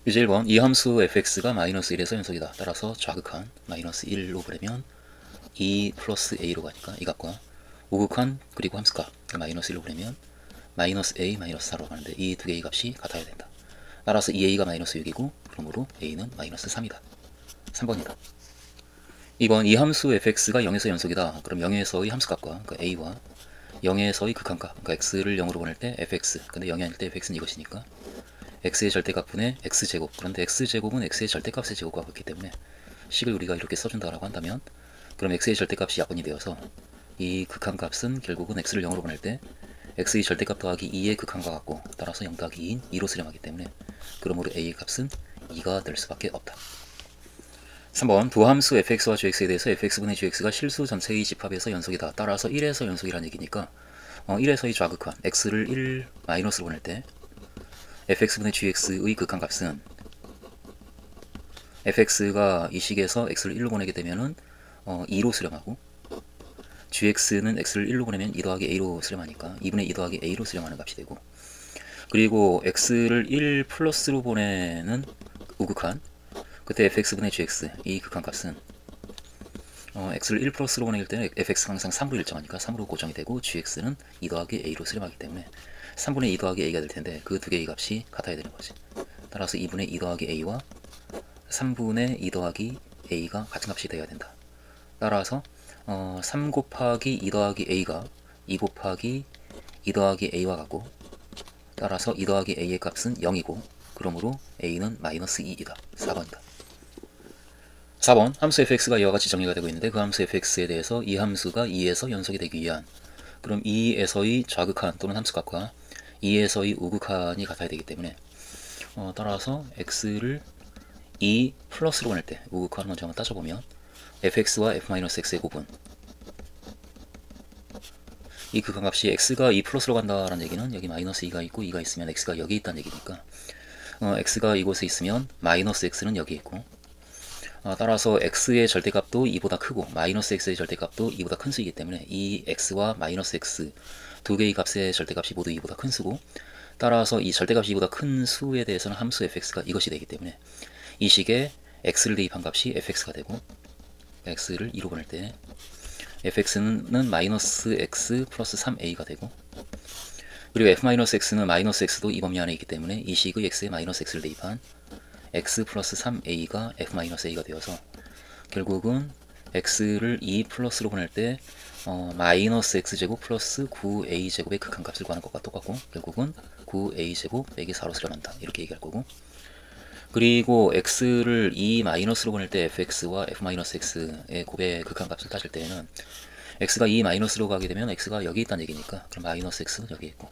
이제 1번 이 함수 fx가 마이너스 1에서 연속이다. 따라서 좌극한 마이너스 1로 보내면 2 플러스 a로 가니까 이 값과 우극한 그리고 함수값 마이너스 1로 보내면 마이너스 a 마이너스 4로 가는데 이 두 개의 값이 같아야 된다. 따라서 2a가 마이너스 6이고 그러므로 a는 마이너스 3이다. 3번이다. 2번 이 함수 fx가 0에서 연속이다. 그럼 0에서의 함수값과 그러니까 a와 0에서의 극한값 그러니까 x를 0으로 보낼 때 fx 근데 0이 아닐 때 fx는 이것이니까 x의 절대값분의 x제곱. 그런데 x제곱은 x의 절대값의 제곱과 같기 때문에 식을 우리가 이렇게 써준다라고 한다면 그럼 x의 절대값이 약분이 되어서 이 극한값은 결국은 x를 0으로 보낼 때 x의 절대값 더하기 2의 극한과 같고 따라서 0 더하기 2인 2로 수렴하기 때문에 그러므로 a의 값은 2가 될 수밖에 없다. 3번 두 함수 fx와 gx에 대해서 fx분의 gx가 실수 전체의 집합에서 연속이다. 따라서 1에서 연속이라는 얘기니까 1에서의 좌극한 x를 1 마이너스로 보낼 때 fx분의 gx의 극한값은 fx가 이 식에서 x를 1로 보내게 되면은 2로 수렴하고 gx는 x를 1로 보내면 2 더하기 a로 수렴하니까 2분의 2 더하기 a로 수렴하는 값이 되고 그리고 x를 1 플러스로 보내는 우극한 그때 fx분의 gx 이 극한값은 x를 1 플러스로 보낼 때는 fx가 항상 3으로 일정하니까 3으로 고정이 되고 gx는 2 더하기 a로 수렴하기 때문에 3분의 2 더하기 a가 될 텐데 그 두 개의 값이 같아야 되는 거지. 따라서 2분의 2 더하기 a와 3분의 2 더하기 a가 같은 값이 되어야 된다. 따라서 3 곱하기 2 더하기 a가 2 곱하기 2 더하기 a와 같고 따라서 2 더하기 a의 값은 0이고 그러므로 a는 마이너스 2이다. 4번이다. 4번 함수 fx가 이와 같이 정의가 되고 있는데 그 함수 fx에 대해서 이 함수가 2에서 연속이 되기 위한 그럼 2에서의 좌극한 또는 함수값과 2에서의 우극한이 같아야 되기 때문에 따라서 x를 2 플러스로 보낼 때 우극한을 먼저 한번 따져보면 fx와 f-x의 곱은 이 극한값이 x가 2 플러스로 간다라는 얘기는 여기 마이너스 2가 있고 2가 있으면 x가 여기 있다는 얘기니까 x가 이곳에 있으면 마이너스 x는 여기 있고 따라서 x의 절대값도 2보다 크고 마이너스 x의 절대값도 2보다 큰 수이기 때문에 이 x와 마이너스 x 두 개의 값의 절대값이 모두 2보다 큰 수고 따라서 이 절대값이 2보다 큰 수에 대해서는 함수 fx가 이것이 되기 때문에 이 식에 x를 대입한 값이 fx가 되고 x를 2로 보낼 때 fx는 마이너스 x 플러스 3a가 되고 그리고 f-x는 마이너스 x도 이 범위 안에 있기 때문에 이 식의 x에 마이너스 x를 대입한 x 플러스 3a가 f-a가 되어서 결국은 x를 2 플러스로 보낼 때 마이너스 x제곱 플러스 9a제곱의 극한값을 구하는 것과 똑같고 결국은 9a제곱 빼기 4로 수렴한다 이렇게 얘기할 거고 그리고 x를 2 마이너스로 보낼 때 fx와 f-x의 곱의 극한값을 따질 때에는 x가 2 마이너스로 가게 되면 x가 여기 있다는 얘기니까 그럼 마이너스 x는 여기 있고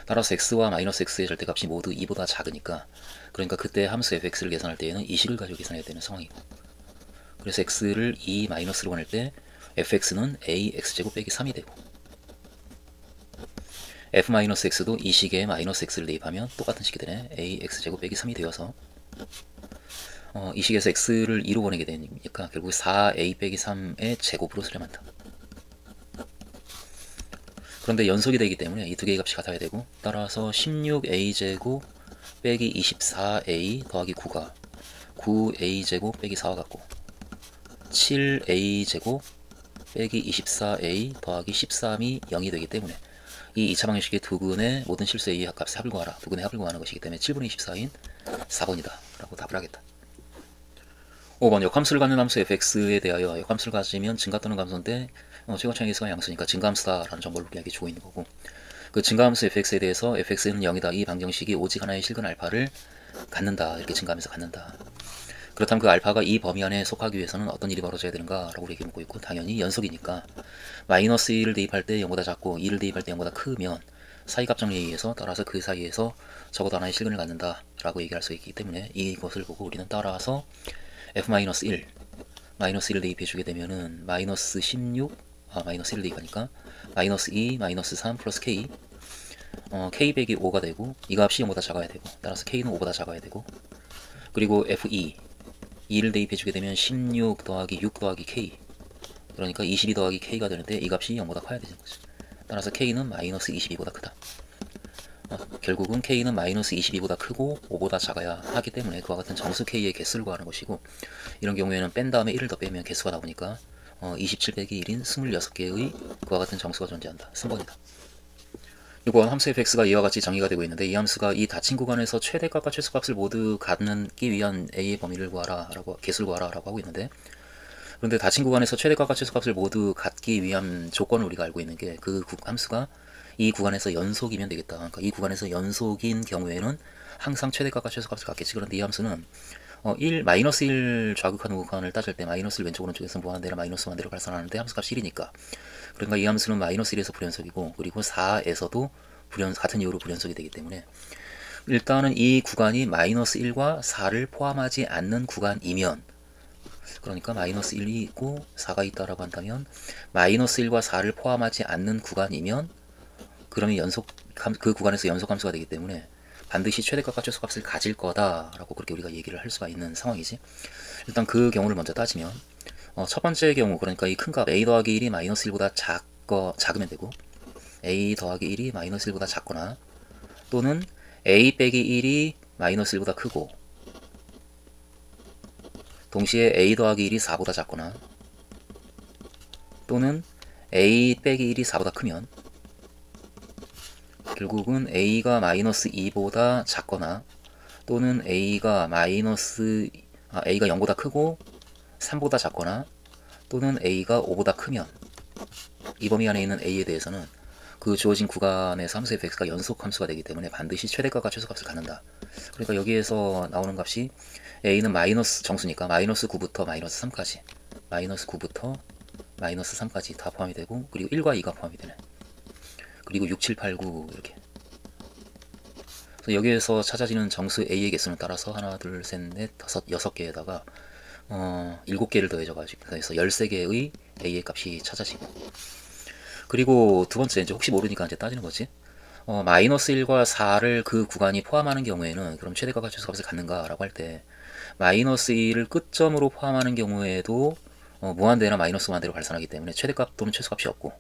따라서 x와 마이너스 x의 절대값이 모두 2보다 작으니까 그러니까 그때 함수 fx를 계산할 때에는 이 식을 가지고 계산해야 되는 상황이고 그래서 x를 2 마이너스로 보낼 때 fx는 ax제곱 빼기 3이 되고 f-x도 이 식에 마이너스 x를 대입하면 똑같은 식이 되네 ax제곱 빼기 3이 되어서 이 식에서 x를 2로 보내게 되니까 결국 4a 빼기 3의 제곱으로 수렴한다. 그런데 연속이 되기 때문에 이 두 개의 값이 같아야 되고 따라서 16a제곱 빼기 24a 더하기 9가 9a제곱 빼기 4와 같고 7a제곱 빼기 24a 더하기 13이 0이 되기 때문에 이 2차 방정식의 두근의 모든 실수 a의 합값의 합을 구하라. 두근의 합을 구하는 것이기 때문에 7분의 24인 4번이다 라고 답을 하겠다. 5번 역함수를 갖는 함수 fx에 대하여 역함수를 가지면 증가 또는 감소인데 최고차항의 수가 양수니까 증가함수다 라는 정보를 우리에게 주고 있는 거고 그 증가함수 fx에 대해서 fx는 0이다 이 방정식이 오직 하나의 실근 알파를 갖는다 이렇게 증가하면서 갖는다. 그렇다면 그 알파가 이 범위 안에 속하기 위해서는 어떤 일이 벌어져야 되는가 라고 우리에게 묻고 있고 당연히 연속이니까 마이너스 1을 대입할 때 0보다 작고 2를 대입할 때 0보다 크면 사이값 정리에 의해서 따라서 그 사이에서 적어도 하나의 실근을 갖는다 라고 얘기할 수 있기 때문에 이것을 보고 우리는 따라서 f-1 마이너스 1을 대입해 주게 되면은 마이너스 16 마이너스 1을 대입하니까 마이너스 2 마이너스 3 플러스 k k 빼기 5가 되고 이 값이 0보다 작아야 되고 따라서 k는 5보다 작아야 되고 그리고 f2 2를 대입해 주게 되면 16 더하기 6 더하기 k 그러니까 22 더하기 k가 되는데 이 값이 0보다 커야 되는 거죠. 따라서 k는 마이너스 22보다 크다. 결국은 K는 마이너스 22보다 크고 5보다 작아야 하기 때문에 그와 같은 정수 K의 개수를 구하는 것이고, 이런 경우에는 뺀 다음에 1을 더 빼면 개수가 나오니까 27 빼기 1인 26개의 그와 같은 정수가 존재한다. 3번이다. 6번 함수 fx가 이와 같이 정의가 되고 있는데, 이 함수가 이 닫힌 구간에서 최대값과 최소값을 모두 갖기 위한 a의 범위를 구하라 라고, 개수를 구하라 라고 하고 있는데, 그런데 닫힌 구간에서 최대값과 최소값을 모두 갖기 위한 조건을 우리가 알고 있는 게, 그 함수가 이 구간에서 연속이면 되겠다. 그러니까 이 구간에서 연속인 경우에는 항상 최대값과 최소값을 갖겠지. 그런데 이 함수는 마이너스 1 좌극한 구간을 따질 때 마이너스 1 왼쪽 오른쪽에서 무한대로 마이너스 무한대로 발산하는데 함수값이 1이니까, 그러니까 이 함수는 마이너스 1에서 불연속이고, 그리고 4에서도 같은 이유로 불연속이 되기 때문에, 일단은 이 구간이 마이너스 1과 4를 포함하지 않는 구간이면, 그러니까 마이너스 1이 있고 4가 있다라고 한다면, 마이너스 1과 4를 포함하지 않는 구간이면, 그러면 그 구간에서 연속함수가 되기 때문에 반드시 최대값과 최소값을 가질 거다라고 그렇게 우리가 얘기를 할 수가 있는 상황이지. 일단 그 경우를 먼저 따지면, 첫 번째 경우, 그러니까 이 큰 값 a 더하기 1이 마이너스 1보다 작으면 되고, a 더하기 1이 마이너스 1보다 작거나, 또는 a 빼기 1이 마이너스 1보다 크고, 동시에 a 더하기 1이 4보다 작거나, 또는 a 빼기 1이 4보다 크면, 결국은 a가 마이너스 2보다 작거나, 또는 a가 0보다 크고 3보다 작거나, 또는 a가 5보다 크면, 이 범위 안에 있는 a에 대해서는 그 주어진 구간에서 함수 fx가 연속 함수가 되기 때문에 반드시 최대값과 최소값을 갖는다. 그러니까 여기에서 나오는 값이, a는 마이너스 정수니까 마이너스 9부터 마이너스 3까지, 마이너스 9부터 마이너스 3까지 다 포함이 되고, 그리고 1과 2가 포함이 되네. 그리고 6, 7, 8, 9 이렇게. 그래서 여기에서 찾아지는 정수 a의 개수는 따라서 하나, 둘, 셋, 넷, 다섯, 6개에다가 7개를 더해줘가지고 그래서 13개의 a의 값이 찾아지고, 그리고 두 번째, 이제 혹시 모르니까 이제 따지는 거지. 마이너스 1과 4를 그 구간이 포함하는 경우에는 그럼 최대값과 최소값을 갖는가라고 할 때, 마이너스 1을 끝점으로 포함하는 경우에도 무한대나 마이너스 무한대로 발산하기 때문에 최대값 또는 최소값이 없고,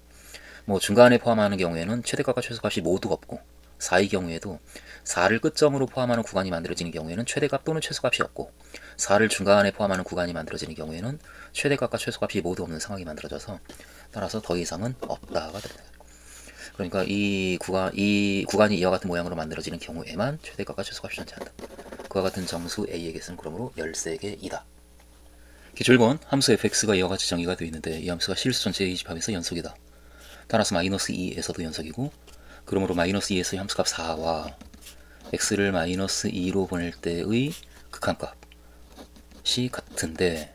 뭐 중간에 포함하는 경우에는 최대값과 최소값이 모두 없고, 4의 경우에도 4를 끝점으로 포함하는 구간이 만들어지는 경우에는 최대값 또는 최소값이 없고, 4를 중간에 포함하는 구간이 만들어지는 경우에는 최대값과 최소값이 모두 없는 상황이 만들어져서, 따라서 더 이상은 없다가 됩니다. 그러니까 이 구간이 이와 같은 모양으로 만들어지는 경우에만 최대값과 최소값이 존재한다. 그와 같은 정수 a의 개수는 그러므로 13개이다. 기출 1번 함수 fx가 이와 같이 정의가 되어 있는데, 이 함수가 실수 전체의 집합에서 연속이다. 따라서 마이너스 2에서도 연속이고, 그러므로 마이너스 2에서의 함수값 4와 x를 마이너스 2로 보낼 때의 극한값이 같은데,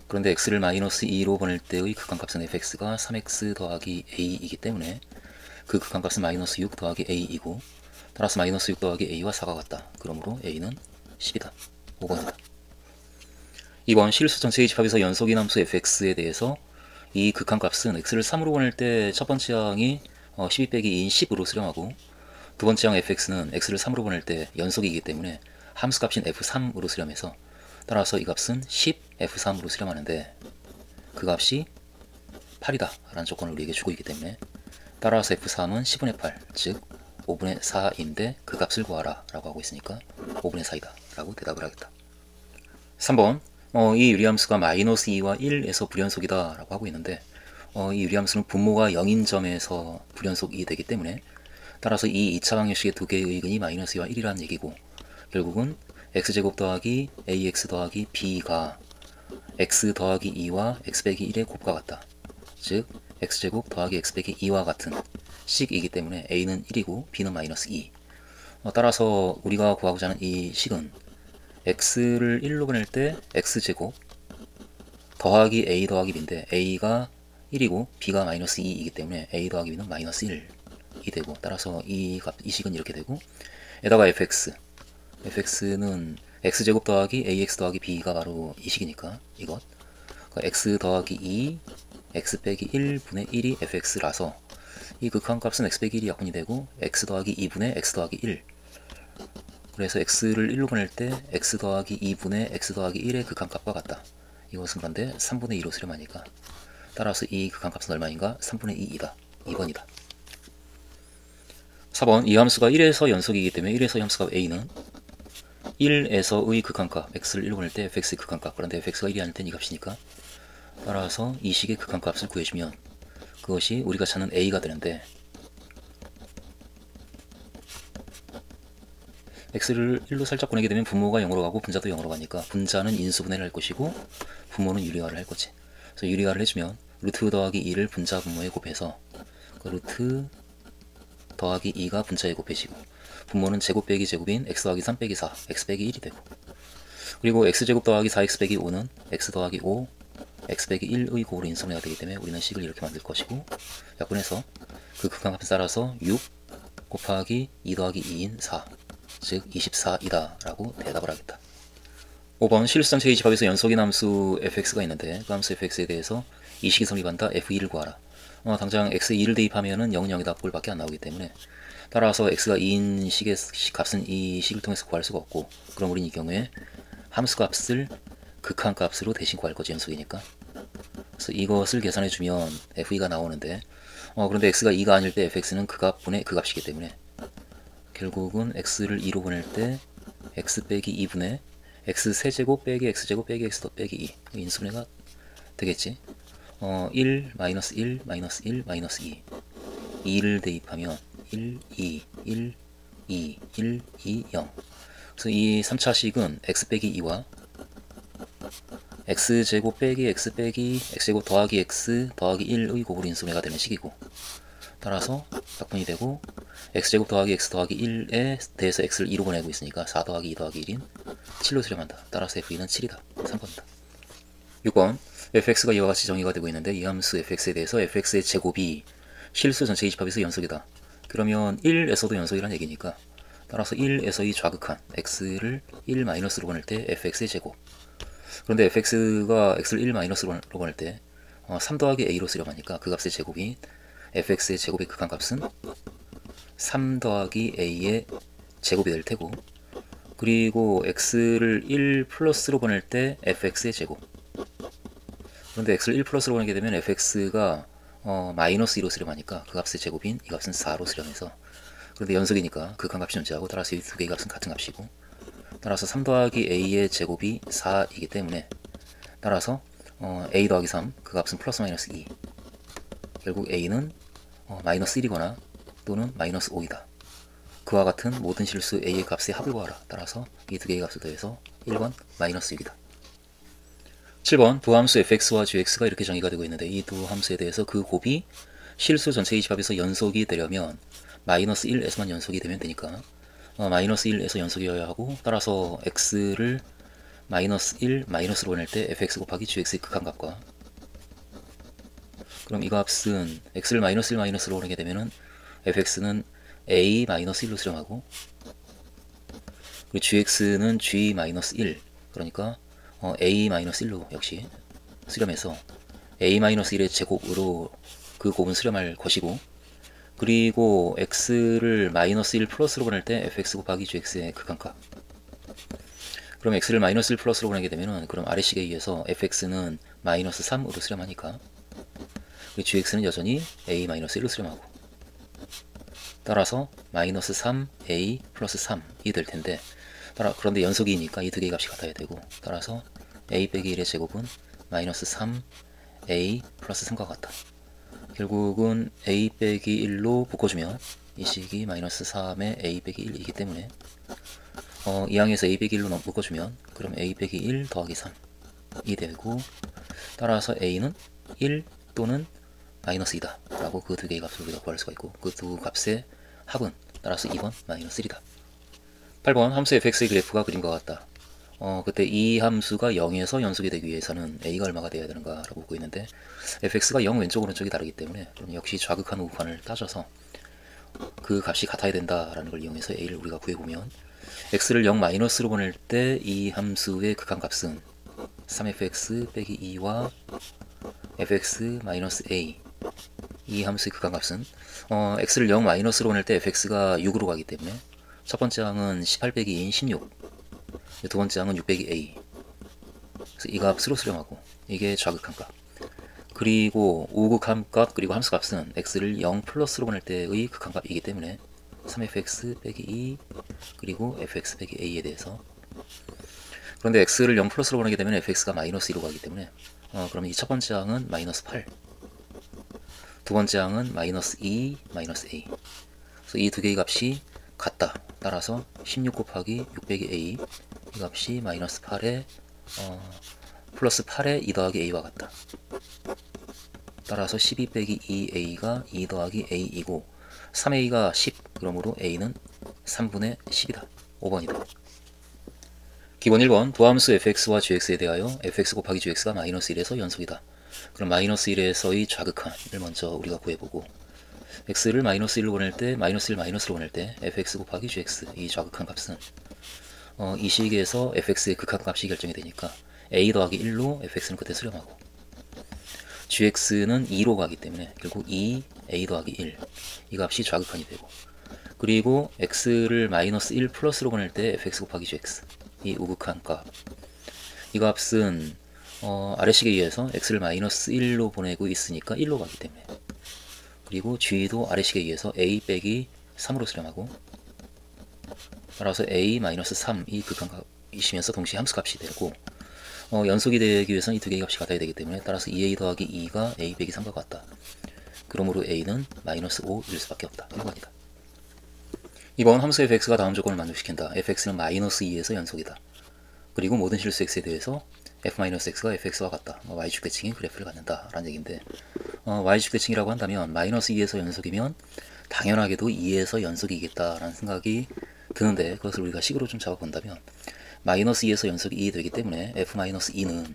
그런데 x를 마이너스 2로 보낼 때의 극한값은 fx가 3x 더하기 a이기 때문에 그 극한값은 마이너스 6 더하기 a이고, 따라서 마이너스 6 더하기 a와 4가 같다. 그러므로 a는 10이다. 5번이다. 2번 실수 전체의 집합에서 연속인 함수 fx에 대해서 이 극한값은 x를 3으로 보낼 때 첫 번째 항이 12 빼기 2인 10으로 수렴하고, 두 번째 항 fx는 x를 3으로 보낼 때 연속이기 때문에 함수값인 f3으로 수렴해서, 따라서 이 값은 10 f3으로 수렴하는데, 그 값이 8이다 라는 조건을 우리에게 주고 있기 때문에, 따라서 f3은 10분의 8, 즉 5분의 4인데 그 값을 구하라 라고 하고 있으니까 5분의 4이다 라고 대답을 하겠다. 3번 이 유리함수가 마이너스 2와 1에서 불연속이다 라고 하고 있는데, 이 유리함수는 분모가 0인 점에서 불연속이 되기 때문에, 따라서 이 2차 방정식의 두 개의 의근이 마이너스 2와 1이라는 얘기고, 결국은 x제곱 더하기 ax 더하기 b가 x 더하기 2와 x 빼기 1의 곱과 같다. 즉 x제곱 더하기 x 빼기 2와 같은 식이기 때문에 a는 1이고 b는 마이너스 2. 따라서 우리가 구하고자 하는 이 식은 x를 1로 보낼 때 x제곱 더하기 a 더하기 b인데, a가 1이고 b가 마이너스 2이기 때문에 a 더하기 b는 마이너스 1이 되고, 따라서 이 식은 이렇게 되고, 에다가 fx는 x제곱 더하기 ax 더하기 b가 바로 이 식이니까 이것, x 더하기 2 x 빼기 1분의 1이 fx라서 이 극한값은 x 빼기 1이 약분이 되고, x 더하기 2분의 x 더하기 1, 그래서 x를 1로 보낼 때 x 더하기 2분의 x 더하기 1의 극한값과 같다. 이것은 그런데 3분의 2로 수렴하니까, 따라서 이 극한값은 얼마인가? 3분의 2이다. 2번이다. 4번 이 함수가 1에서 연속이기 때문에 1에서 함수값 a는 1에서의 극한값 x를 1로 보낼 때 fx의 극한값, 그런데 fx가 1이 아닐 땐 이 값이니까 따라서 이 식의 극한값을 구해주면 그것이 우리가 찾는 a가 되는데, x를 1로 살짝 보내게 되면 분모가 0으로 가고 분자도 0으로 가니까 분자는 인수분해를 할 것이고 분모는 유리화를 할 거지. 그래서 유리화를 해주면 루트 더하기 2를 분자 분모에 곱해서 그 루트 더하기 2가 분자에 곱해지고 분모는 제곱 빼기 제곱인 x 더하기 3 빼기 4 x 빼기 1이 되고, 그리고 x제곱 더하기 4x 빼기 5는 x 더하기 5 x 빼기 1의 곱으로 인수분해가 되기 때문에 우리는 식을 이렇게 만들 것이고, 약분해서 그 극한값에 따라서 6 곱하기 2 더하기 2인 4, 즉 24이다 라고 대답을 하겠다. 5번 실수전체 집합에서 연속인 함수 fx가 있는데 그 함수 fx에 대해서 이 식이 성립한다. f2를 구하라. 당장 x에 2를 대입하면은 0은 0이다 꼴밖에 안 나오기 때문에 따라서 x가 2인 식의 값은 이 식을 통해서 구할 수가 없고, 그럼 우리는 이 경우에 함수 값을 극한값으로 대신 구할 거지, 연속이니까. 그래서 이것을 계산해주면 f2가 나오는데, 그런데 x가 2가 아닐 때 fx는 그 값분의 그 값이기 때문에 결국은 x를 2로 보낼 때 x 빼기 2분의 x 세제곱 빼기 x제곱 빼기 x 더 빼기 2 인수분해가 되겠지. 1 마이너스 1 마이너스 1 마이너스 2 2를 대입하면 1 2 1 2 1 2 0. 그래서 이 3차식은 x 빼기 2와 x제곱 빼기 x 빼기 x제곱 더하기 x 더하기 1의 곱으로 인수분해가 되는 식이고, 따라서 약분이 되고 x제곱 더하기 x 더하기 1에 대해서 x를 2로 보내고 있으니까 4 더하기 2 더하기 1인 7로 수렴한다. 따라서 f2는 7이다. 3번이다. 6번 fx가 이와 같이 정의가 되고 있는데 이 함수 fx에 대해서 fx의 제곱이 실수 전체의 집합에서 연속이다. 그러면 1에서도 연속이란 얘기니까 따라서 1에서의 좌극한 x를 1-로 보낼 때 fx의 제곱, 그런데 fx가 x를 1-로 보낼 때 3 더하기 a로 수렴하니까 그 값의 제곱이 fx의 제곱의 극한값은 3 더하기 a의 제곱이 될 테고, 그리고 x를 1 플러스로 보낼 때 fx의 제곱, 그런데 x를 1 플러스로 보내게 되면 fx가 마이너스 2로 수렴하니까 그 값의 제곱인 이 값은 4로 수렴해서, 그런데 연속이니까 극한값이 존재하고 따라서 이 두 개의 값은 같은 값이고, 따라서 3 더하기 a의 제곱이 4이기 때문에 따라서 a 더하기 3 그 값은 플러스 마이너스 2, 결국 a는 마이너스 1이거나 또는 마이너스 5이다. 그와 같은 모든 실수 a의 값의 합을 구하라. 따라서 이 두 개의 값을 더해서 1번 마이너스 6이다. 7번 두 함수 fx와 gx가 이렇게 정의가 되고 있는데 이 두 함수에 대해서 그 곱이 실수 전체의 집합에서 연속이 되려면 마이너스 1에서만 연속이 되면 되니까 마이너스 1에서 연속이어야 하고, 따라서 x를 마이너스 1 마이너스로 보낼 때 fx 곱하기 gx의 극한값과, 그럼 이 값은 x를 마이너스 1 마이너스로 보내게 되면은 fx는 a 마이너스 1로 수렴하고, 그리고 gx는 g 마이너스 1, 그러니까 a 마이너스 1로 역시 수렴해서 a 마이너스 1의 제곱으로 그 곱은 수렴할 것이고, 그리고 x를 마이너스 1 플러스로 보낼 때 fx 곱하기 gx의 극한값, 그럼 x를 마이너스 1 플러스로 보내게 되면은 그럼 아래식에 의해서 fx는 마이너스 3으로 수렴하니까 gx는 여전히 a 마이너스 1로 수렴하고, 따라서 마이너스 3a 플러스 3이 될 텐데, 그런데 연속이니까 이 두 개의 값이 같아야 되고, 따라서 a 빼기 1의 제곱은 마이너스 3a 플러스 3과 같다. 결국은 a 빼기 1로 묶어주면 이 식이 마이너스 3의 a 빼기 1이기 때문에 이 항에서 a 빼기 1로 묶어주면 그럼 a 빼기 1 더하기 3이 되고, 따라서 a는 1 또는 마이너스 2다 라고 그 두 개의 값을 우리가 구할 수가 있고, 그 두 값의 합은 따라서 2번 마이너스 1이다. 8번 함수 fx의 그래프가 그림과 같다. 그때 이 함수가 0에서 연속이 되기 위해서는 a가 얼마가 되어야 되는가 라고 보고 있는데 fx가 0 왼쪽 오른쪽이 다르기 때문에 그럼 역시 좌극한 우극한을 따져서 그 값이 같아야 된다라는 걸 이용해서 a를 우리가 구해보면 x를 0 마이너스로 보낼 때 이 함수의 극한값은 3fx 빼기 2와 fx 마이너스 a, 이 함수의 극한값은 x를 0 마이너스로 보낼 때 fx가 6으로 가기 때문에 첫 번째 항은 18 빼기 2인 16, 두 번째 항은 6 빼기 a, 그래서 이 값으로 수렴하고 이게 좌극한 값, 그리고 우극한 값 그리고 함수 값은 x를 0 플러스로 보낼 때의 극한 값이기 때문에 3fx 빼기 2 그리고 fx 빼기 a에 대해서. 그런데 x를 0 플러스로 보내게 되면 fx가 마이너스 2로 가기 때문에 그러면 이 첫 번째 항은 마이너스 8, 두 번째 항은 마이너스 2, 마이너스 a. 그래서 이 두 개의 값이 같다. 따라서 16 곱하기 6 빼기 a 이 값이 마이너스 8에 플러스 8에 2 더하기 a와 같다. 따라서 12 빼기 2a가 2 더하기 a이고 3a가 10, 그러므로 a는 3분의 10이다. 5번이다. 기본 1번 도함수 fx와 gx에 대하여 fx 곱하기 gx가 마이너스 1에서 연속이다. 그럼 마이너스 1에서의 좌극한을 먼저 우리가 구해보고 x를 마이너스 1로 보낼 때 마이너스 1 마이너스로 보낼 때 fx 곱하기 gx 이 좌극한 값은 이 식에서 fx의 극한값이 결정이 되니까 a 더하기 1로 fx는 그때 수렴하고 gx는 2로 가기 때문에 결국 2 a 더하기 1 이 값이 좌극한이 되고 그리고 x를 마이너스 1 플러스로 보낼 때 fx 곱하기 gx 이 우극한 값 이 값은 아래식에 의해서 x를 마이너스 1로 보내고 있으니까 1로 가기 때문에 그리고 g도 아래식에 의해서 a 빼기 3으로 수렴하고 따라서 a 마이너스 3이 극한값이시면서 동시에 함수값이 되고 연속이 되기 위해서는 이 두 개의 값이 같아야 되기 때문에 따라서 2a 더하기 2가 a 빼기 3과 같다. 그러므로 a는 마이너스 5일 수밖에 없다. 1번이다. 2번 함수 fx가 다음 조건을 만족시킨다. fx는 마이너스 2에서 연속이다. 그리고 모든 실수 x에 대해서 f-x가 fx와 같다. y축 대칭인 그래프를 갖는다 라는 얘기인데 y축 대칭이라고 한다면 마이너스 2에서 연속이면 당연하게도 2에서 연속이겠다라는 생각이 드는데 그것을 우리가 식으로 좀 잡아본다면 마이너스 2에서 연속이 2 되기 때문에 f-2는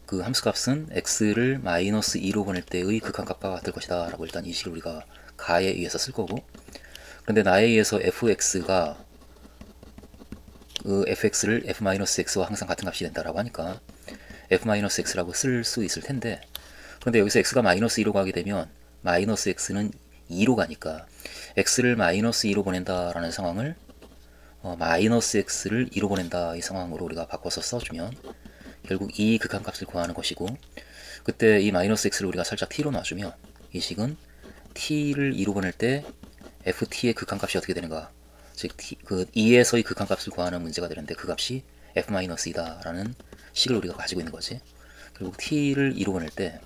그 함수값은 x를 마이너스 2로 보낼 때의 극한값과 같을 것이다 라고 일단 이 식을 우리가 가에 의해서 쓸 거고 그런데 나에 의해서 fx가 그 fx를 f-x와 항상 같은 값이 된다라고 하니까 f-x라고 쓸 수 있을 텐데 그런데 여기서 x가 마이너스 2로 가게 되면 마이너스 x는 2로 가니까 x를 마이너스 2로 보낸다라는 상황을 마이너스 x를 2로 보낸다 이 상황으로 우리가 바꿔서 써주면 결국 이 극한값을 구하는 것이고 그때 이 마이너스 x를 우리가 살짝 t로 놔주면 이 식은 t를 2로 보낼 때 ft의 극한값이 어떻게 되는가 즉 그 2에서의 극한값을 구하는 문제가 되는데 그 값이 f-2다 라는 식을 우리가 가지고 있는 거지. 결국 t를 2로 보낼 때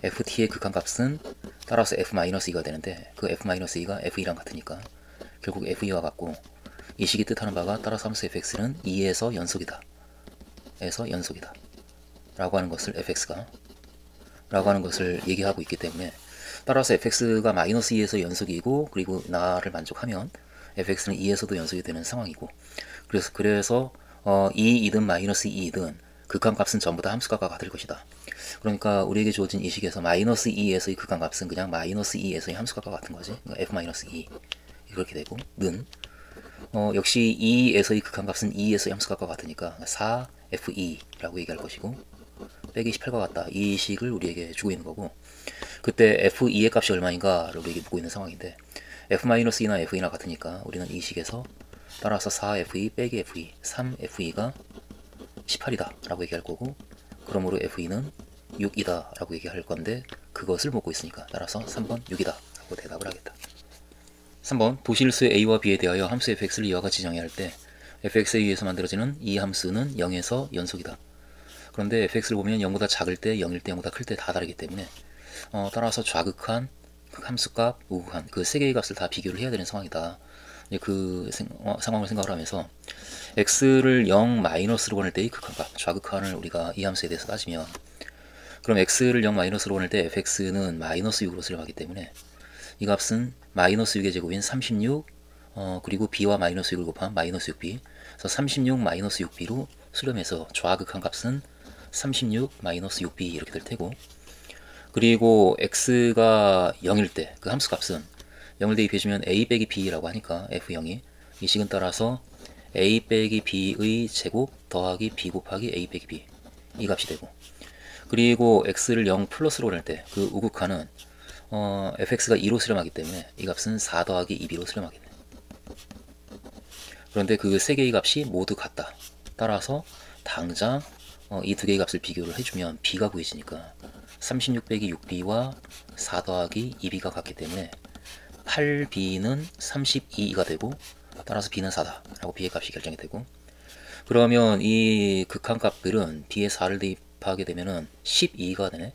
ft의 극한값은 따라서 f-2가 되는데 그 f-2가 f2랑 같으니까 결국 f2와 같고 이 식이 뜻하는 바가 따라서 함수 fx는 2에서 연속이다 라고 하는 것을 fx가 라고 하는 것을 얘기하고 있기 때문에 따라서 fx가 마이너스 2에서 연속이고 그리고 나를 만족하면 fx는 2에서도 연속이 되는 상황이고 그래서 2이든 마이너스 2이든 극한값은 전부 다 함수값과 같을 것이다. 그러니까 우리에게 주어진 이 식에서 마이너스 2에서의 극한값은 그냥 마이너스 2에서의 함수값과 같은 거지. 그러니까 f-2 그렇게 되고 는 역시 2에서의 극한값은 2에서의 함수값과 같으니까 4f2라고 얘기할 것이고 빼기 18과 같다. 이 식을 우리에게 주고 있는 거고 그때 f2의 값이 얼마인가를 우리에게 묻고 있는 상황인데 f-2나 f2나 같으니까 우리는 이 식에서 따라서 4f2 빼기 f2 3f2가 18이다 라고 얘기할 거고 그러므로 f2는 6이다 라고 얘기할 건데 그것을 묻고 있으니까 따라서 3번 6이다 라고 대답을 하겠다. 3번 도실수 a와 b에 대하여 함수 fx를 이와 같이 정의할 때 fx에 의해서 만들어지는 이 함수는 0에서 연속이다. 그런데 fx를 보면 0보다 작을 때 0일 때 0보다 클 때 다 다르기 때문에 따라서 좌극한 함수값, 우극한 그 세 개의 값을 다 비교를 해야 되는 상황이다. 그 상황을 생각을 하면서 x를 0 마이너스로 보낼 때의 극한값, 좌극한을 우리가 이 함수에 대해서 따지면 그럼 x를 0 마이너스로 보낼 때 fx는 마이너스 6으로 수렴하기 때문에 이 값은 마이너스 6의 제곱인 36 그리고 b와 마이너스 6을 곱한 마이너스 6b 그래서 36 마이너스 6b로 수렴해서 좌극한 값은 36 마이너스 6b 이렇게 될 테고 그리고 x가 0일 때 그 함수값은 0을 대입해주면 a 빼기 b라고 하니까 f0이 이 식은 따라서 a 빼기 b의 제곱 더하기 b 곱하기 a 빼기 b 이 값이 되고 그리고 x를 0 플러스로 보낼 때 그 우극한은 fx가 2로 수렴하기 때문에 이 값은 4 더하기 2b로 수렴하겠네. 그런데 그 세 개의 값이 모두 같다. 따라서 당장 이 두 개의 값을 비교를 해주면 b가 구해지니까 36 빼기 6b와 4 더하기 2b가 같기 때문에 8b는 32가 되고 따라서 b는 4다 라고 b의 값이 결정이 되고, 그러면 이 극한값들은 b에 4를 대입하게 되면은 12가 되네.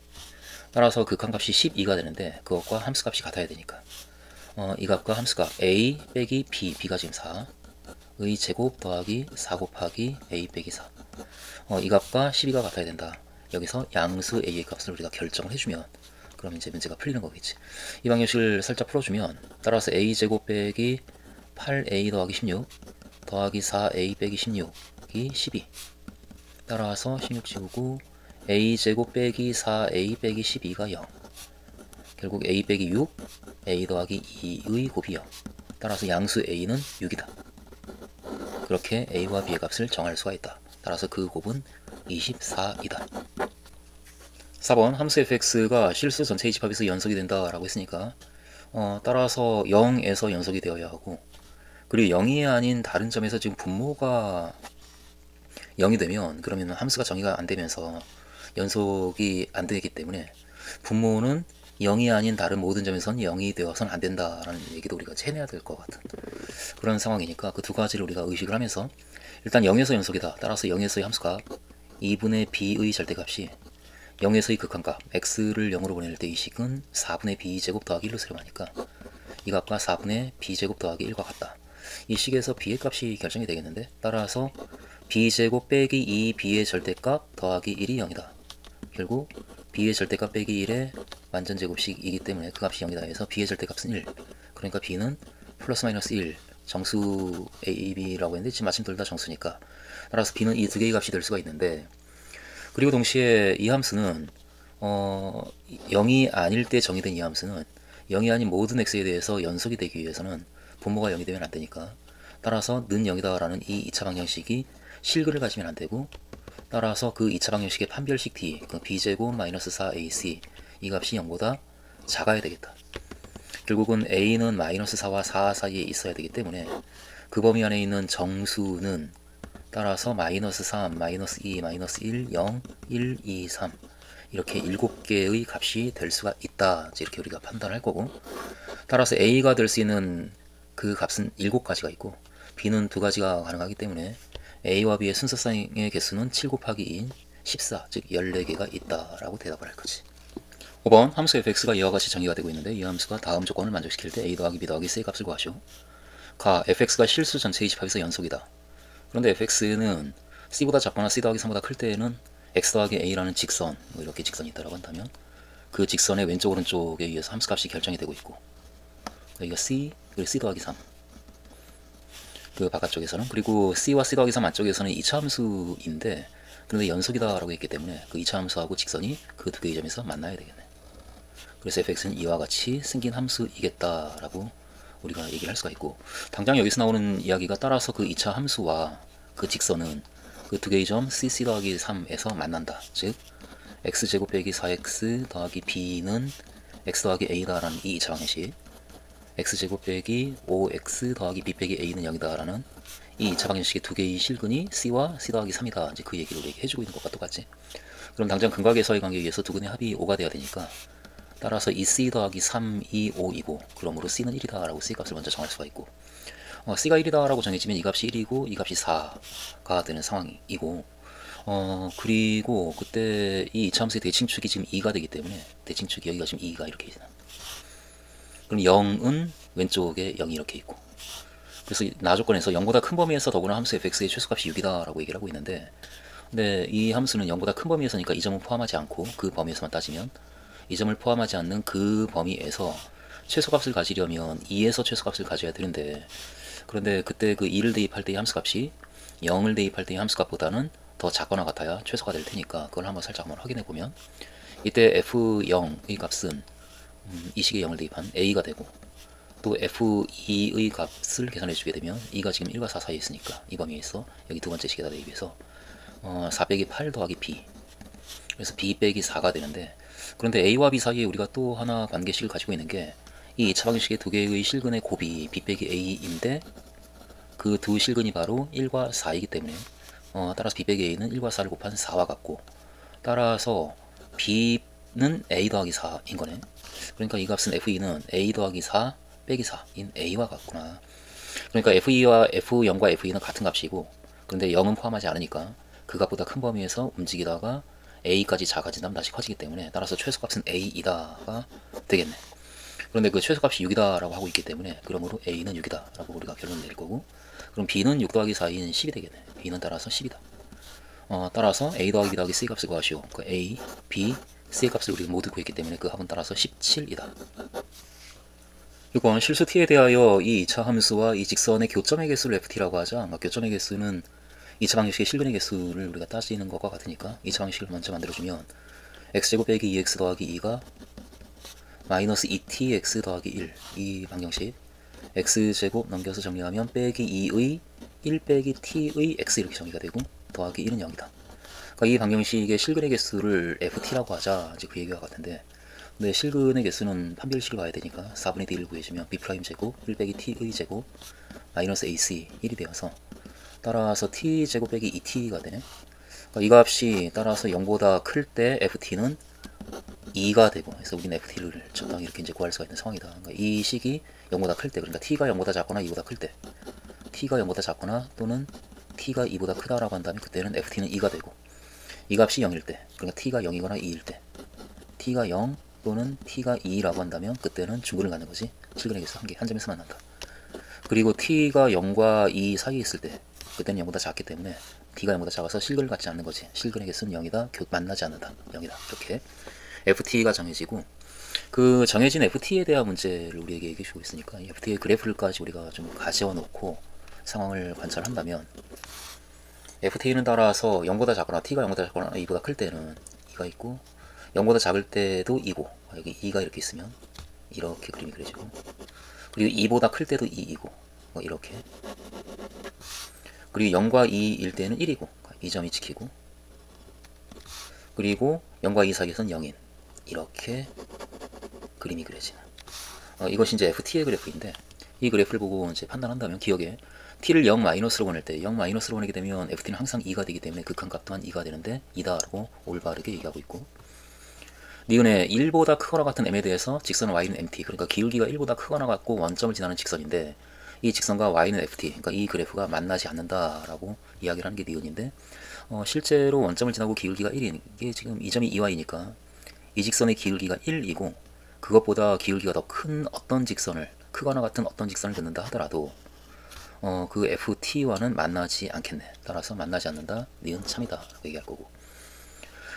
따라서 극한값이 12가 되는데 그것과 함수값이 같아야 되니까 이 값과 함수값 a 빼기 b, b가 지금 4의 제곱 더하기 4 곱하기 a 빼기 4, 이 값과 12가 같아야 된다. 여기서 양수 a의 값을 우리가 결정을 해주면 그럼 이제 문제가 풀리는 거겠지. 이 방정식을 살짝 풀어주면 따라서 a 제곱 빼기 8a 더하기 16 더하기 4a 빼기 16이 12, 따라서 16 지우고 a 제곱 빼기 4a 빼기 12가 0, 결국 a 빼기 6 a 더하기 2의 곱이 0, 따라서 양수 a는 6이다. 그렇게 a와 b의 값을 정할 수가 있다. 따라서 그 곱은 24이다. 4번 함수 fx가 실수 전체 집합에서 연속이 된다 라고 했으니까 따라서 0에서 연속이 되어야 하고, 그리고 0이 아닌 다른 점에서 지금 분모가 0이 되면 그러면 함수가 정의가 안 되면서 연속이 안 되기 때문에 분모는 0이 아닌 다른 모든 점에서는 0이 되어서는 안 된다라는 얘기도 우리가 해내야 될 것 같은 그런 상황이니까 그 두 가지를 우리가 의식을 하면서 일단 0에서 연속이다. 따라서 0에서의 함수값 2분의 b의 절대값이 0에서의 극한값 x를 0으로 보낼 때 이 식은 4분의 b제곱 더하기 1로 수렴하니까 이 값과 4분의 b제곱 더하기 1과 같다. 이 식에서 b의 값이 결정이 되겠는데, 따라서 b제곱 빼기 2b의 절대값 더하기 1이 0이다. 결국 b의 절대값 빼기 1의 완전제곱식이기 때문에 그 값이 0이다 해서 b의 절대값은 1, 그러니까 b는 플러스 마이너스 1, 정수 a, b라고 했는데 지금 마침 둘 다 정수니까 따라서 b는 이 두 개의 값이 될 수가 있는데, 그리고 동시에 이 함수는 0이 아닐 때 정의된 이 함수는 0이 아닌 모든 x에 대해서 연속이 되기 위해서는 분모가 0이 되면 안 되니까 따라서 는 0이다 라는 이 2차 방정식이 실근을 가지면 안 되고, 따라서 그 2차 방정식의 판별식 d, 그 b제곱 마이너스 4ac 이 값이 0보다 작아야 되겠다. 결국은 a는 마이너스 4와 4 사이에 있어야 되기 때문에 그 범위 안에 있는 정수는 따라서 마이너스 3, 마이너스 2, 마이너스 1, 0, 1, 2, 3 이렇게 7개의 값이 될 수가 있다. 이렇게 우리가 판단할 거고, 따라서 a가 될 수 있는 그 값은 7가지가 있고 b는 2가지가 가능하기 때문에 a와 b의 순서상의 개수는 7 곱하기 2인 14, 즉 14개가 있다라고 대답을 할 거지. 5번 함수 fx가 이와 같이 정의가 되고 있는데 이 함수가 다음 조건을 만족시킬 때 a 더하기 b 더하기 c의 값을 구하시오. 가 fx가 실수 전체의 집합에서 연속이다. 그런데 fx는 c보다 작거나 c 더하기 3보다 클 때에는 x 더하기 a라는 직선, 이렇게 직선이 있다고 한다면 그 직선의 왼쪽 오른쪽에 의해서 함수값이 결정이 되고 있고, 여기가 c, 그리고 c 더하기 3 그 바깥쪽에서는, 그리고 c와 c 더하기 3 안쪽에서는 2차 함수인데 그런데 연속이다 라고 했기 때문에 그 2차 함수하고 직선이 그 두 개의 점에서 만나야 되겠네. 그래서 fx는 이와 같이 생긴 함수이겠다 라고 우리가 얘기를 할 수가 있고, 당장 여기서 나오는 이야기가 따라서 그 2차 함수와 그 직선은 그 두 개의 점 cc 더하기 3에서 만난다. 즉 x제곱 빼기 4x 더하기 b는 x 더하기 a다 라는 이 2차 방정식, x제곱 빼기 5x 더하기 b 빼기 a는 0이다 라는 이 2차 방정식의 두 개의 실근이 c와 c 더하기 3이다. 이제 그 얘기를 우리에게 해주고 있는 것과 똑같지. 그럼 당장 근각에서의 관계에 의해서 두 근의 합이 5가 돼야 되니까 따라서 이 c 더하기 3이 5이고 그러므로 c는 1이다 라고 c 값을 먼저 정할 수가 있고, c가 1이다 라고 정해지면 이 값이 1이고 이 값이 4가 되는 상황이고, 그리고 그때 이 2차 함수의 대칭축이 지금 2가 되기 때문에 대칭축이 여기가 지금 2가 이렇게 있잖아. 그럼 0은 왼쪽에 0이 이렇게 있고, 그래서 나조건에서 0보다 큰 범위에서 더구나 함수 fx의 최소값이 6이다 라고 얘기를 하고 있는데, 근데 이 함수는 0보다 큰 범위에서니까 이 점은 포함하지 않고 그 범위에서만 따지면 이 점을 포함하지 않는 그 범위에서 최소값을 가지려면 2에서 최소값을 가져야 되는데, 그런데 그때 그 2를 대입할 때의 함수값이 0을 대입할 때의 함수값보다는 더 작거나 같아야 최소가 될 테니까 그걸 한번 살짝 한번 확인해 보면 이때 f0의 값은 이 식에 0을 대입한 a가 되고, 또 f2의 값을 계산해 주게 되면 2가 지금 1과 4 사이에 있으니까 이 범위에 있어 여기 두 번째 식에다 대입해서 4 빼기 8 더하기 b, 그래서 b 빼기 4가 되는데, 그런데 a와 b 사이에 우리가 또 하나 관계식을 가지고 있는 게 이 2차 방정식의 두 개의 실근의 곱이 b 빼기 a인데 그 두 실근이 바로 1과 4이기 때문에 따라서 b 빼기 a는 1과 4를 곱한 4와 같고, 따라서 b는 a 더하기 4인 거네. 그러니까 이 값은 f2는 a 더하기 4 빼기 4인 a와 같구나. 그러니까 f2와 f0과 f2는 같은 값이고, 그런데 0은 포함하지 않으니까 그 값보다 큰 범위에서 움직이다가 a까지 작아진 다음 다시 커지기 때문에, 따라서 최소값은 a이다가 되겠네. 그런데 그 최소값이 6이다 라고 하고 있기 때문에, 그러므로 a는 6이다 라고 우리가 결론 내릴 거고, 그럼 b는 6 더하기 4인 10이 되겠네. b는 따라서 10이다. 따라서 a 더하기 b 더하기 c 값을 구하시오. 그 a, b, c 값을 우리가 모두 구했기 때문에 그 합은 따라서 17이다. 6번 실수 t에 대하여 이 2차 함수와 이 직선의 교점의 개수를 ft라고 하자. 교점의 개수는 2차 방정식의 실근의 개수를 우리가 따지는 것과 같으니까 2차 방정식을 먼저 만들어주면 x제곱 빼기 2x 더하기 2가 마이너스 2tx 더하기 1, 이 방정식 x제곱 넘겨서 정리하면 빼기 2의 1 빼기 t의 x 이렇게 정리가 되고 더하기 1은 0이다. 그러니까 이 방정식의 실근의 개수를 ft라고 하자, 이제 그 얘기와 같은데, 근데 실근의 개수는 판별식을 봐야 되니까 4분의 d를 구해주면 b' 제곱 1 빼기 t의 제곱 마이너스 ac 1이 되어서, 따라서 t제곱 빼기 2t가 되네. 그러니까 이 값이 따라서 0보다 클 때 ft는 2가 되고, 그래서 우리는 ft를 적당히 이렇게 이제 구할 수가 있는 상황이다. 그러니까 이 식이 0보다 클 때, 그러니까 t가 0보다 작거나 2보다 클 때, t가 0보다 작거나 또는 t가 2보다 크다라고 한다면 그때는 ft는 2가 되고, 이 값이 0일 때, 그러니까 t가 0이거나 2일 때, t가 0 또는 t가 2라고 한다면 그때는 중근을 갖는 거지. 실근의 개수 한 점에서 만난다. 그리고 t가 0과 2 사이에 있을 때, 그때는 0보다 작기 때문에 t가 0보다 작아서 실근을 갖지 않는 거지. 실근의 개수는 0이다. 만나지 않는다. 0이다. 이렇게 ft가 정해지고, 그 정해진 ft에 대한 문제를 우리에게 얘기해 주고 있으니까 이 ft의 그래프를까지 우리가 좀 가져와 놓고 상황을 관찰한다면, ft는 따라서 0보다 작거나 t가 0보다 작거나 2보다 클 때는 2가 있고, 0보다 작을 때도 2고, 여기 2가 이렇게 있으면 이렇게 그림이 그려지고, 그리고 2보다 클 때도 2이고, 이렇게, 그리고 0과 2일 때는 1이고, 이 점이 지키고, 그리고 0과 2 사이에서는 0인, 이렇게 그림이 그려지는, 이것이 이제 ft의 그래프인데, 이 그래프를 보고 이제 판단한다면, 기억에 t를 0 마이너스로 보낼 때, 0 마이너스로 보내게 되면 ft는 항상 2가 되기 때문에 극한값 또한 2가 되는데 2다라고 올바르게 얘기하고 있고, 니은의 1보다 크거나 같은 m에 대해서 직선은 y는 mt, 그러니까 기울기가 1보다 크거나 같고 원점을 지나는 직선인데, 이 직선과 y는 ft, 그러니까 이 그래프가 만나지 않는다라고 이야기를 하는 게 니은인데, 실제로 원점을 지나고 기울기가 1인 게 지금 이 점이 2y 니까 이 직선의 기울기가 1이고, 그것보다 기울기가 더 큰 어떤 직선을, 크거나 같은 어떤 직선을 듣는다 하더라도 그 ft와는 만나지 않겠네. 따라서 만나지 않는다. 니은 참이다 라고 얘기할 거고,